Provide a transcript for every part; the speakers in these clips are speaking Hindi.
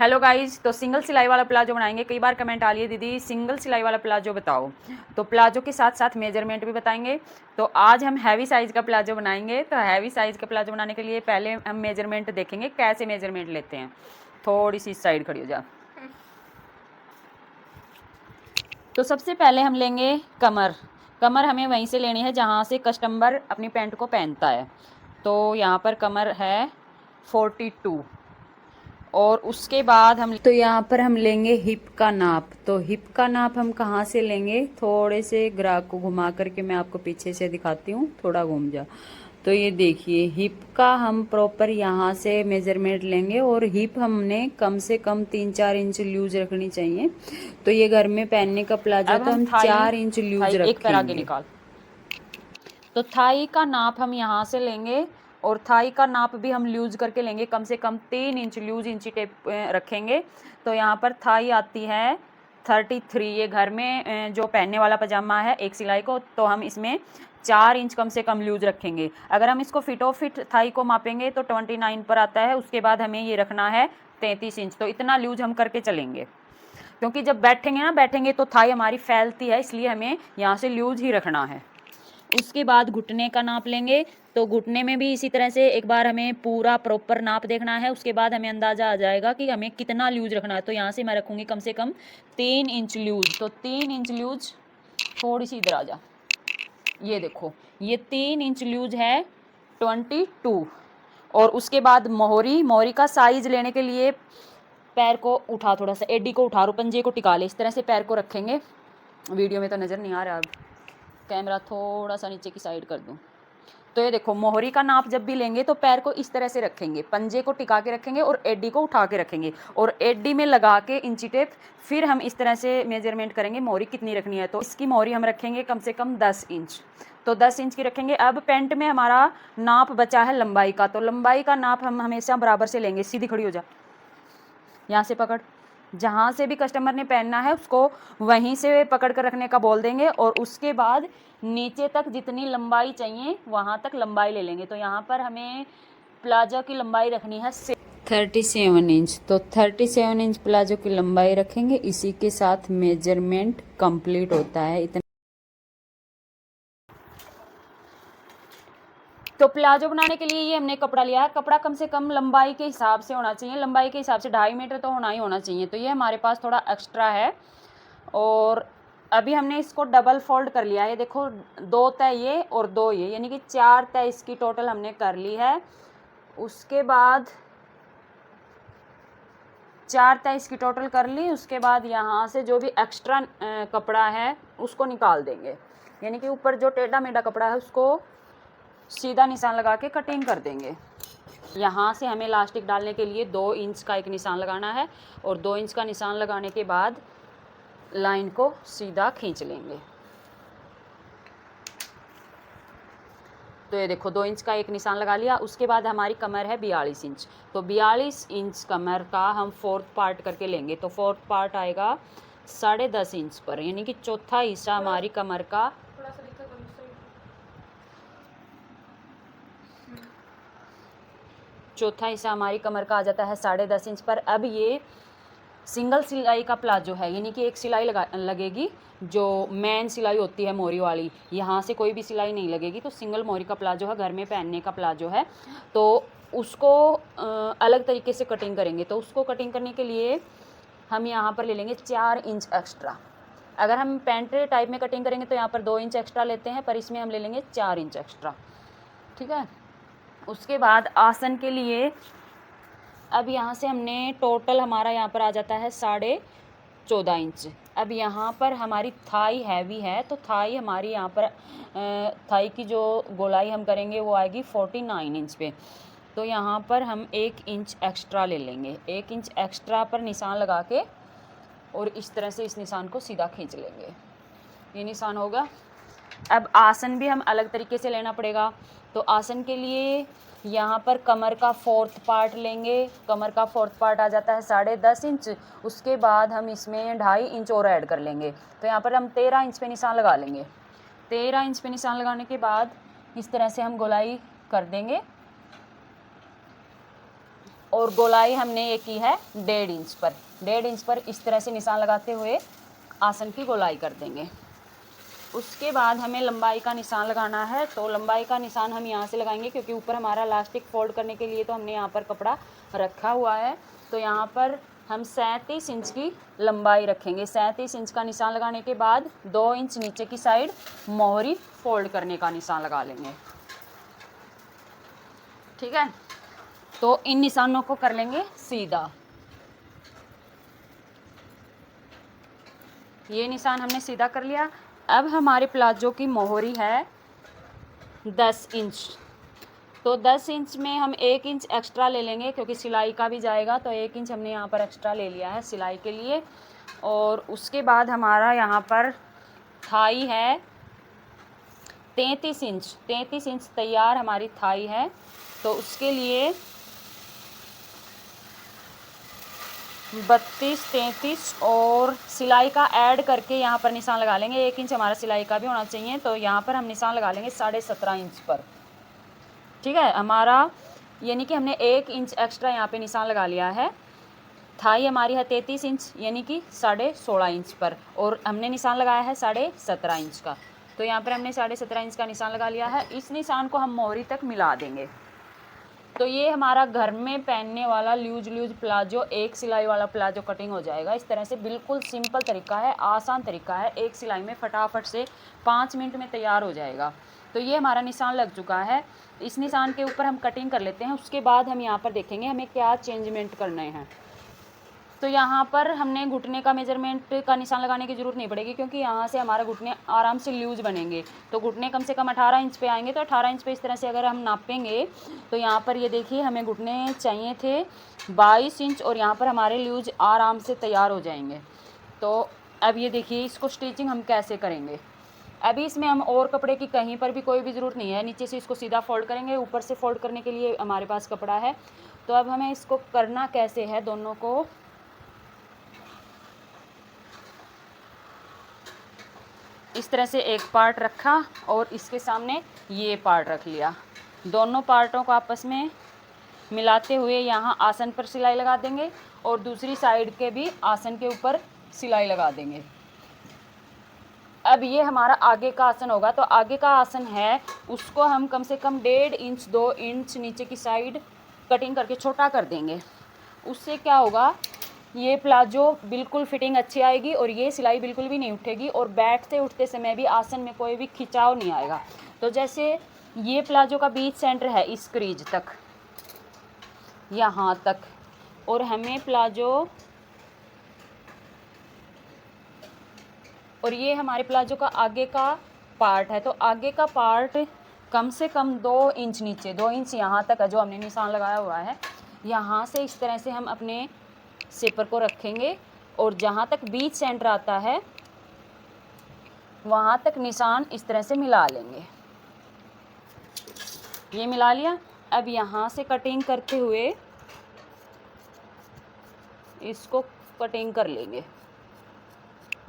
हेलो गाइज, तो सिंगल सिलाई वाला प्लाजो बनाएंगे। कई बार कमेंट आ रही है दीदी सिंगल सिलाई वाला प्लाजो बताओ, तो प्लाजो के साथ साथ मेजरमेंट भी बताएंगे। तो आज हम हैवी साइज़ का प्लाजो बनाएंगे। तो हैवी साइज़ का प्लाजो बनाने के लिए पहले हम मेजरमेंट देखेंगे, कैसे मेजरमेंट लेते हैं। थोड़ी सी साइड खड़ी हो जा। तो सबसे पहले हम लेंगे कमर। कमर हमें वहीं से लेनी है जहाँ से कस्टमर अपनी पैंट को पहनता है। तो यहाँ पर कमर है 42 और उसके बाद हम यहाँ पर हम लेंगे हिप का नाप। तो हिप का नाप हम कहाँ से लेंगे, थोड़े से ग्राफ को घुमा करके मैं आपको पीछे से दिखाती हूँ, थोड़ा घूम जा। तो ये देखिए हिप का हम प्रॉपर यहाँ से मेजरमेंट लेंगे और हिप हमने कम से कम 3-4 इंच लूज रखनी चाहिए। तो ये घर में पहनने का प्लाजो तो हम 4 इंच लूज रखेंगे। तो थाई का नाप हम यहाँ से लेंगे और थाई का नाप भी हम लूज करके लेंगे, कम से कम 3 इंच लूज इंची टेप रखेंगे। तो यहाँ पर थाई आती है 33। ये घर में जो पहनने वाला पजामा है एक सिलाई को, तो हम इसमें 4 इंच कम से कम लूज रखेंगे। अगर हम इसको फिटो फिट थाई को मापेंगे तो 29 पर आता है। उसके बाद हमें ये रखना है 33 इंच। तो इतना लूज हम करके चलेंगे, क्योंकि जब बैठेंगे तो थाई हमारी फैलती है, इसलिए हमें यहाँ से लूज ही रखना है। उसके बाद घुटने का नाप लेंगे। तो घुटने में भी इसी तरह से एक बार हमें पूरा प्रॉपर नाप देखना है। उसके बाद हमें अंदाज़ा आ जाएगा कि हमें कितना लूज रखना है। तो यहाँ से मैं रखूँगी कम से कम 3 इंच लूज। तो 3 इंच लूज, थोड़ी सी इधर आ जा, ये देखो ये 3 इंच लूज है 22। और उसके बाद मोहरी का साइज लेने के लिए पैर को उठा, थोड़ा सा एडी को उठा, पंजे को टिका ले, इस तरह से पैर को रखेंगे। वीडियो में तो नज़र नहीं आ रहा, अब कैमरा थोड़ा सा नीचे की साइड कर दूं। तो ये देखो मोहरी का नाप जब भी लेंगे तो पैर को इस तरह से रखेंगे, पंजे को टिका के रखेंगे और एडी को उठा के रखेंगे और एडी में लगा के इंची टेप फिर हम इस तरह से मेजरमेंट करेंगे मोहरी कितनी रखनी है। तो इसकी मोहरी हम रखेंगे कम से कम 10 इंच। तो 10 इंच की रखेंगे। अब पैंट में हमारा नाप बचा है लंबाई का। तो लंबाई का नाप हम हमेशा बराबर से लेंगे। सीधी खड़ी हो जा, यहाँ से पकड़, जहाँ से भी कस्टमर ने पहनना है उसको वहीं से पकड़ कर रखने का बोल देंगे और उसके बाद नीचे तक जितनी लंबाई चाहिए वहाँ तक लंबाई ले लेंगे। तो यहाँ पर हमें प्लाजो की लंबाई रखनी है 37 इंच। तो 37 इंच प्लाजो की लंबाई रखेंगे। इसी के साथ मेजरमेंट कंप्लीट होता है। इतना तो प्लाजो बनाने के लिए ये हमने कपड़ा लिया है। कपड़ा कम से कम लंबाई के हिसाब से होना चाहिए, लंबाई के हिसाब से 2.5 मीटर तो होना ही होना चाहिए। तो ये हमारे पास थोड़ा एक्स्ट्रा है और अभी हमने इसको डबल फोल्ड कर लिया है। देखो 2 तय ये और 2 ये, यानी कि 4 तय इसकी टोटल हमने कर ली है। उसके बाद 4 तय इसकी टोटल कर ली। उसके बाद यहाँ से जो भी एक्स्ट्रा कपड़ा है उसको निकाल देंगे, यानी कि ऊपर जो टेढ़ा मेढ़ा कपड़ा है उसको सीधा निशान लगा के कटिंग कर देंगे। यहाँ से हमें इलास्टिक डालने के लिए 2 इंच का एक निशान लगाना है और 2 इंच का निशान लगाने के बाद लाइन को सीधा खींच लेंगे। तो ये देखो 2 इंच का एक निशान लगा लिया। उसके बाद हमारी कमर है 42 इंच। तो 42 इंच कमर का हम 4th पार्ट करके लेंगे। तो 4th पार्ट आएगा 10.5 इंच पर, यानी कि चौथा हिस्सा हमारी कमर का आ जाता है 10.5 इंच पर। अब ये सिंगल सिलाई का प्लाजो है, यानी कि एक सिलाई लगेगी जो मेन सिलाई होती है मोहरी वाली, यहाँ से कोई भी सिलाई नहीं लगेगी। तो सिंगल मोहरी का प्लाजो है, घर में पहनने का प्लाजो है। तो उसको अलग तरीके से कटिंग करेंगे। तो उसको कटिंग करने के लिए हम यहाँ पर ले लेंगे 4 इंच एक्स्ट्रा। अगर हम पैंट टाइप में कटिंग करेंगे तो यहाँ पर 2 इंच एक्स्ट्रा लेते हैं, पर इसमें हम ले लेंगे 4 इंच एक्स्ट्रा, ठीक है। उसके बाद आसन के लिए अब यहाँ से हमने टोटल हमारा यहाँ पर आ जाता है 14.5 इंच। अब यहाँ पर हमारी थाई हैवी है, तो थाई हमारी यहाँ पर थाई की जो गोलाई हम करेंगे वो आएगी 49 इंच पे। तो यहाँ पर हम 1 इंच एक्स्ट्रा ले लेंगे। 1 इंच एक्स्ट्रा पर निशान लगा के और इस तरह से इस निशान को सीधा खींच लेंगे। ये निशान होगा। अब आसन भी हम अलग तरीके से लेना पड़ेगा। तो आसन के लिए यहाँ पर कमर का 4th पार्ट लेंगे। कमर का 4th पार्ट आ जाता है 10.5 इंच। उसके बाद हम इसमें 2.5 इंच और ऐड कर लेंगे। तो यहाँ पर हम 13 इंच पे निशान लगा लेंगे। 13 इंच पे निशान लगाने के बाद इस तरह से हम गोलाई कर देंगे। और गोलाई हमने ये की है 1.5 इंच पर। 1.5 इंच पर इस तरह से निशान लगाते हुए आसन की गोलाई कर देंगे। उसके बाद हमें लंबाई का निशान लगाना है। तो लंबाई का निशान हम यहाँ से लगाएंगे, क्योंकि ऊपर हमारा इलास्टिक फोल्ड करने के लिए तो हमने यहाँ पर कपड़ा रखा हुआ है। तो यहाँ पर हम 37 इंच की लंबाई रखेंगे। 37 इंच का निशान लगाने के बाद 2 इंच नीचे की साइड मोहरी फोल्ड करने का निशान लगा लेंगे। ठीक है, तो इन निशानों को कर लेंगे सीधा। ये निशान हमने सीधा कर लिया। अब हमारे प्लाजो की मोहरी है 10 इंच। तो 10 इंच में हम 1 इंच एक्स्ट्रा ले लेंगे, क्योंकि सिलाई का भी जाएगा। तो 1 इंच हमने यहाँ पर एक्स्ट्रा ले लिया है सिलाई के लिए। और उसके बाद हमारा यहाँ पर थाई है 33 इंच। 33 इंच तैयार हमारी थाई है। तो उसके लिए 32, 33 और सिलाई का ऐड करके यहाँ पर निशान लगा लेंगे। 1 इंच हमारा सिलाई का भी होना चाहिए। तो यहाँ पर हम निशान लगा लेंगे 17.5 इंच पर। ठीक है, हमारा यानी कि हमने 1 इंच एक्स्ट्रा यहाँ पे निशान लगा लिया है। थाई हमारी है 33 इंच यानी कि 16.5 इंच पर, और हमने निशान लगाया है 17.5 इंच का। तो यहाँ पर हमने 17.5 इंच का निशान लगा लिया है। इस निशान को हम मोहरी तक मिला देंगे। तो ये हमारा घर में पहनने वाला लूज प्लाजो, एक सिलाई वाला प्लाजो कटिंग हो जाएगा। इस तरह से बिल्कुल सिंपल तरीका है, आसान तरीका है। एक सिलाई में फटाफट से 5 मिनट में तैयार हो जाएगा। तो ये हमारा निशान लग चुका है। इस निशान के ऊपर हम कटिंग कर लेते हैं। उसके बाद हम यहाँ पर देखेंगे हमें क्या चेंजमेंट करने हैं। तो यहाँ पर हमने घुटने का मेजरमेंट का निशान लगाने की ज़रूरत नहीं पड़ेगी, क्योंकि यहाँ से हमारा घुटने आराम से लूज बनेंगे। तो घुटने कम से कम 18 इंच पे आएंगे। तो 18 इंच पे इस तरह से अगर हम नापेंगे तो यहाँ पर ये देखिए हमें घुटने चाहिए थे 22 इंच, और यहाँ पर हमारे लूज आराम से तैयार हो जाएंगे। तो अब ये देखिए इसको स्टिचिंग हम कैसे करेंगे। अभी इसमें हम और कपड़े की कहीं पर भी कोई भी ज़रूरत नहीं है। नीचे से इसको सीधा फोल्ड करेंगे, ऊपर से फोल्ड करने के लिए हमारे पास कपड़ा है। तो अब हमें इसको करना कैसे है, दोनों को इस तरह से एक पार्ट रखा और इसके सामने ये पार्ट रख लिया। दोनों पार्टों को आपस में मिलाते हुए यहाँ आसन पर सिलाई लगा देंगे, और दूसरी साइड के भी आसन के ऊपर सिलाई लगा देंगे। अब ये हमारा आगे का आसन होगा। तो आगे का आसन है उसको हम कम से कम 1.5 इंच 2 इंच नीचे की साइड कटिंग करके छोटा कर देंगे। उससे क्या होगा, ये प्लाजो बिल्कुल फिटिंग अच्छी आएगी और ये सिलाई बिल्कुल भी नहीं उठेगी, और बैठते उठते समय भी आसन में कोई भी खिंचाव नहीं आएगा। तो जैसे ये प्लाजो का बीच सेंटर है इस क्रीज तक, यहाँ तक, और हमें प्लाजो, और ये हमारे प्लाजो का आगे का पार्ट है। तो आगे का पार्ट कम से कम 2 इंच नीचे, 2 इंच यहाँ तक है जो हमने निशान लगाया हुआ है। यहाँ से इस तरह से हम अपने सिपर को रखेंगे, और जहाँ तक बीच सेंटर आता है वहाँ तक निशान इस तरह से मिला लेंगे। ये मिला लिया। अब यहाँ से कटिंग करते हुए इसको कटिंग कर लेंगे।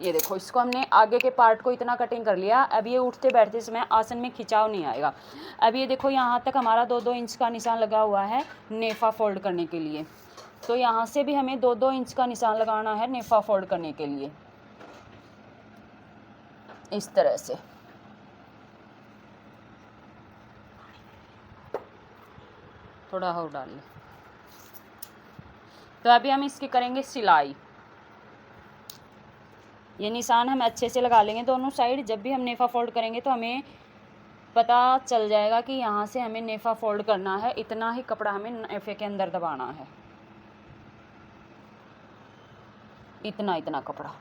ये देखो, इसको हमने आगे के पार्ट को इतना कटिंग कर लिया। अब ये उठते बैठते समय आसन में खिंचाव नहीं आएगा। अब ये देखो यहाँ तक हमारा 2-2 इंच का निशान लगा हुआ है नेफा फोल्ड करने के लिए। तो यहाँ से भी हमें 2-2 इंच का निशान लगाना है नेफा फोल्ड करने के लिए, इस तरह से। थोड़ा और डाल लें। तो अभी हम इसकी करेंगे सिलाई। ये निशान हम अच्छे से लगा लेंगे दोनों साइड। जब भी हम नेफा फोल्ड करेंगे तो हमें पता चल जाएगा कि यहाँ से हमें नेफा फोल्ड करना है, इतना ही कपड़ा हमें नेफे के अंदर दबाना है, इतना कपड़ा।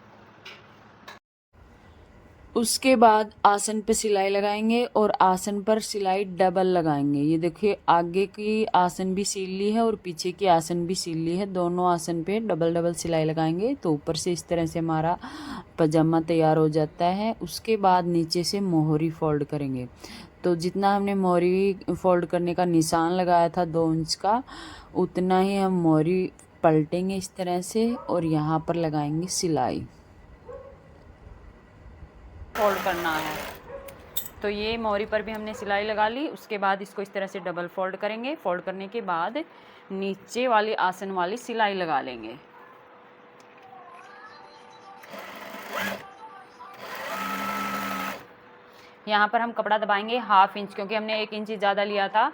उसके बाद आसन पे सिलाई लगाएंगे, और आसन पर सिलाई डबल लगाएंगे। ये देखिए आगे की आसन भी सील ली है और पीछे की आसन भी सील ली है। दोनों आसन पे डबल सिलाई लगाएंगे। तो ऊपर से इस तरह से हमारा पजामा तैयार हो जाता है। उसके बाद नीचे से मोहरी फोल्ड करेंगे। तो जितना हमने मोहरी फोल्ड करने का निशान लगाया था 2 इंच का, उतना ही हम मोहरी पलटेंगे इस तरह से, और यहाँ पर लगाएंगे सिलाई। फोल्ड करना है। तो ये मोहरी पर भी हमने सिलाई लगा ली। उसके बाद इसको इस तरह से डबल फोल्ड करेंगे। फोल्ड करने के बाद नीचे वाली आसन वाली सिलाई लगा लेंगे। यहाँ पर हम कपड़ा दबाएंगे 1/2 इंच, क्योंकि हमने 1 इंच ज़्यादा लिया था,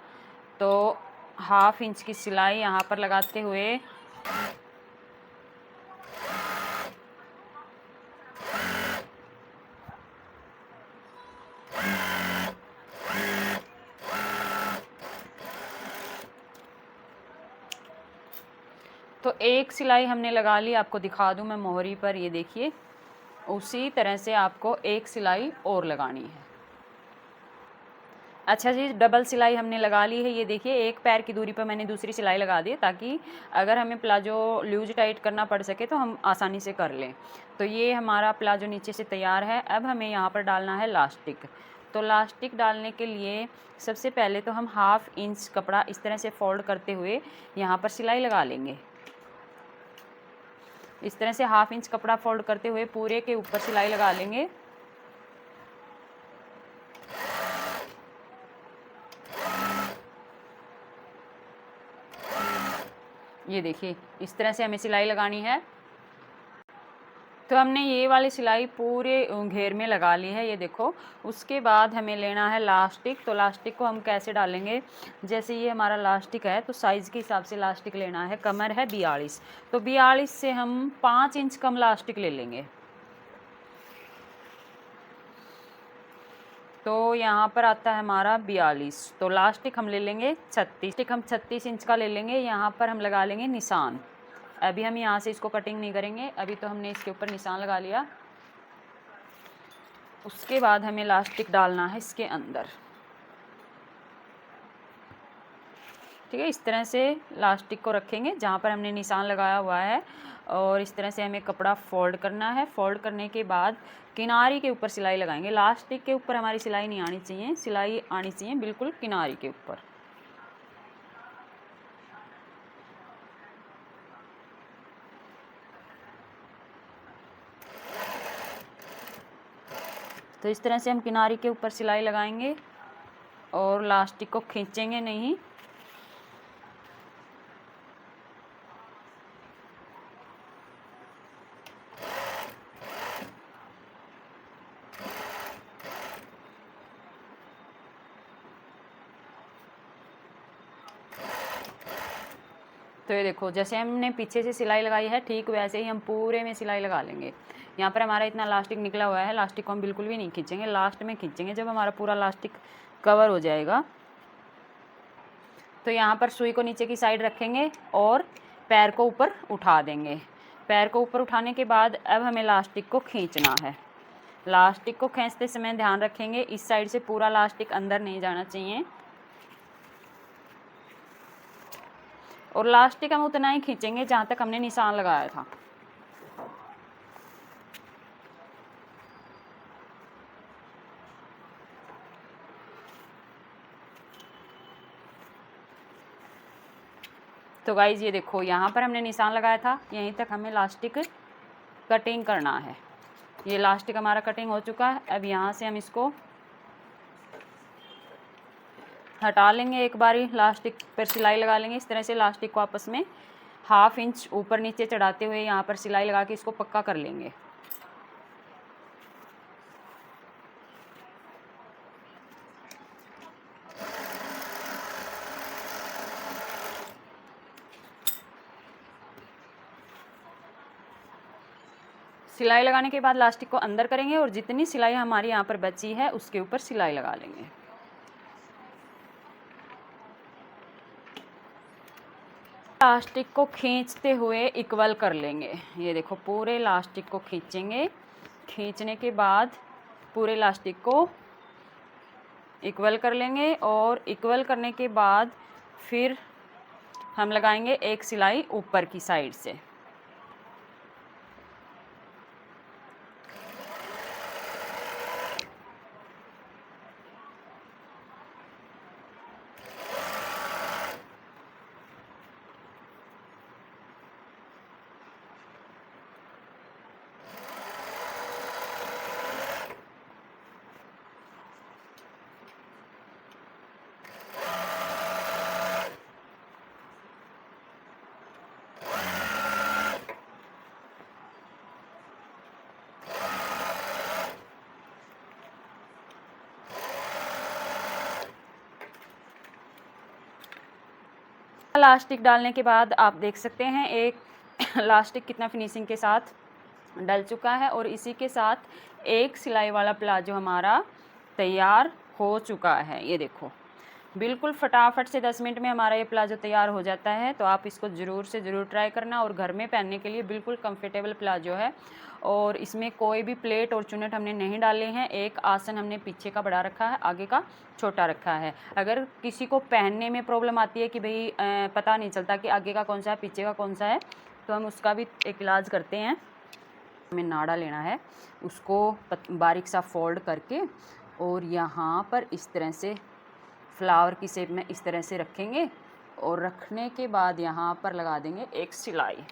तो 1/2 इंच की सिलाई यहाँ पर लगाते हुए तो एक सिलाई हमने लगा ली। आपको दिखा दूं मैं मोहरी पर, ये देखिए, उसी तरह से आपको एक सिलाई और लगानी है। अच्छा जी, डबल सिलाई हमने लगा ली है। ये देखिए, एक पैर की दूरी पर मैंने दूसरी सिलाई लगा दी, ताकि अगर हमें प्लाजो लूज टाइट करना पड़ सके तो हम आसानी से कर लें। तो ये हमारा प्लाजो नीचे से तैयार है। अब हमें यहाँ पर डालना है लास्टिक। तो लास्टिक डालने के लिए सबसे पहले तो हम 1/2 इंच कपड़ा इस तरह से फोल्ड करते हुए यहाँ पर सिलाई लगा लेंगे। इस तरह से 1/2 इंच कपड़ा फोल्ड करते हुए पूरे के ऊपर सिलाई लगा लेंगे। ये देखिए, इस तरह से हमें सिलाई लगानी है। तो हमने ये वाली सिलाई पूरे घेर में लगा ली है, ये देखो। उसके बाद हमें लेना है लास्टिक। तो लास्टिक को हम कैसे डालेंगे, जैसे ये हमारा लास्टिक है तो साइज़ के हिसाब से लास्टिक लेना है। कमर है 42, तो 42 से हम 5 इंच कम लास्टिक ले लेंगे। तो यहाँ पर आता है हमारा 42, तो लास्टिक हम ले लेंगे 36। हम 36 इंच का ले लेंगे। यहाँ पर हम लगा लेंगे निशान। अभी हम यहाँ से इसको कटिंग नहीं करेंगे, अभी तो हमने इसके ऊपर निशान लगा लिया। उसके बाद हमें लास्टिक डालना है इसके अंदर। ठीक है, इस तरह से लास्टिक को रखेंगे जहाँ पर हमने निशान लगाया हुआ है, और इस तरह से हमें कपड़ा फोल्ड करना है। फोल्ड करने के बाद किनारी के ऊपर सिलाई लगाएंगे। लास्टिक के ऊपर हमारी सिलाई नहीं आनी चाहिए, सिलाई आनी चाहिए बिल्कुल किनारी के ऊपर। तो इस तरह से हम किनारी के ऊपर सिलाई लगाएंगे और लास्टिक को खींचेंगे नहीं। तो ये देखो, जैसे हमने पीछे से सिलाई लगाई है, ठीक वैसे ही हम पूरे में सिलाई लगा लेंगे। यहाँ पर हमारा इतना लास्टिक निकला हुआ है, लास्टिक को हम बिल्कुल भी नहीं खींचेंगे, लास्ट में खींचेंगे जब हमारा पूरा लास्टिक कवर हो जाएगा। तो यहाँ पर सुई को नीचे की साइड रखेंगे और पैर को ऊपर उठा देंगे। पैर को ऊपर उठाने के बाद अब हमें लास्टिक को खींचना है। लास्टिक को खींचते समय ध्यान रखेंगे इस साइड से पूरा लास्टिक अंदर नहीं जाना चाहिए, और लास्टिक हम उतना ही खींचेंगे जहाँ तक हमने निशान लगाया था। तो गाइज ये देखो, यहाँ पर हमने निशान लगाया था, यहीं तक हमें लास्टिक कटिंग करना है। ये लास्टिक हमारा कटिंग हो चुका है। अब यहाँ से हम इसको हटा लेंगे। एक बारी लास्टिक पर सिलाई लगा लेंगे। इस तरह से लास्टिक को आपस में 1/2 इंच ऊपर नीचे चढ़ाते हुए यहाँ पर सिलाई लगा के इसको पक्का कर लेंगे। सिलाई लगाने के बाद लास्टिक को अंदर करेंगे और जितनी सिलाई हमारी यहाँ पर बची है उसके ऊपर सिलाई लगा लेंगे। लास्टिक को खींचते हुए इक्वल कर लेंगे। ये देखो, पूरे लास्टिक को खींचेंगे। खींचने के बाद पूरे लास्टिक को इक्वल कर लेंगे, और इक्वल करने के बाद फिर हम लगाएंगे एक सिलाई ऊपर की साइड से। इलास्टिक डालने के बाद आप देख सकते हैं एक इलास्टिक कितना फिनिशिंग के साथ डल चुका है, और इसी के साथ एक सिलाई वाला प्लाजो हमारा तैयार हो चुका है। ये देखो बिल्कुल फटाफट से 10 मिनट में हमारा ये प्लाजो तैयार हो जाता है। तो आप इसको ज़रूर से ज़रूर ट्राई करना, और घर में पहनने के लिए बिल्कुल कंफर्टेबल प्लाजो है। और इसमें कोई भी प्लेट और चुन्नट हमने नहीं डाले हैं। एक आसन हमने पीछे का बड़ा रखा है, आगे का छोटा रखा है। अगर किसी को पहनने में प्रॉब्लम आती है कि भाई पता नहीं चलता कि आगे का कौन सा है पीछे का कौन सा है, तो हम उसका भी एक इलाज करते हैं। हमें नाड़ा लेना है, उसको बारीक सा फोल्ड करके और यहाँ पर इस तरह से फ्लावर की शेप में इस तरह से रखेंगे, और रखने के बाद यहाँ पर लगा देंगे एक सिलाई।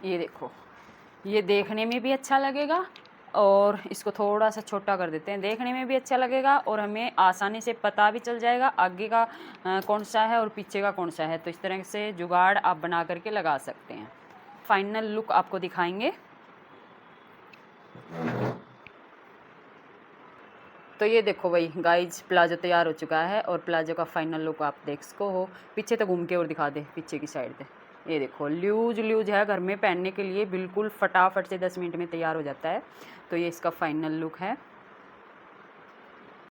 ये देखो, ये देखने में भी अच्छा लगेगा, और इसको थोड़ा सा छोटा कर देते हैं, देखने में भी अच्छा लगेगा और हमें आसानी से पता भी चल जाएगा आगे का कौन सा है और पीछे का कौन सा है। तो इस तरह से जुगाड़ आप बना करके लगा सकते हैं। फाइनल लुक आपको दिखाएंगे। तो ये देखो भाई गाइज, प्लाजो तैयार हो चुका है, और प्लाजो का फाइनल लुक आप देख सको हो। पीछे तो घूम के और दिखा दे, पीछे की साइड पे। ये देखो ल्यूज ल्यूज है, घर में पहनने के लिए बिल्कुल फटाफट से 10 मिनट में तैयार हो जाता है। तो ये इसका फाइनल लुक है।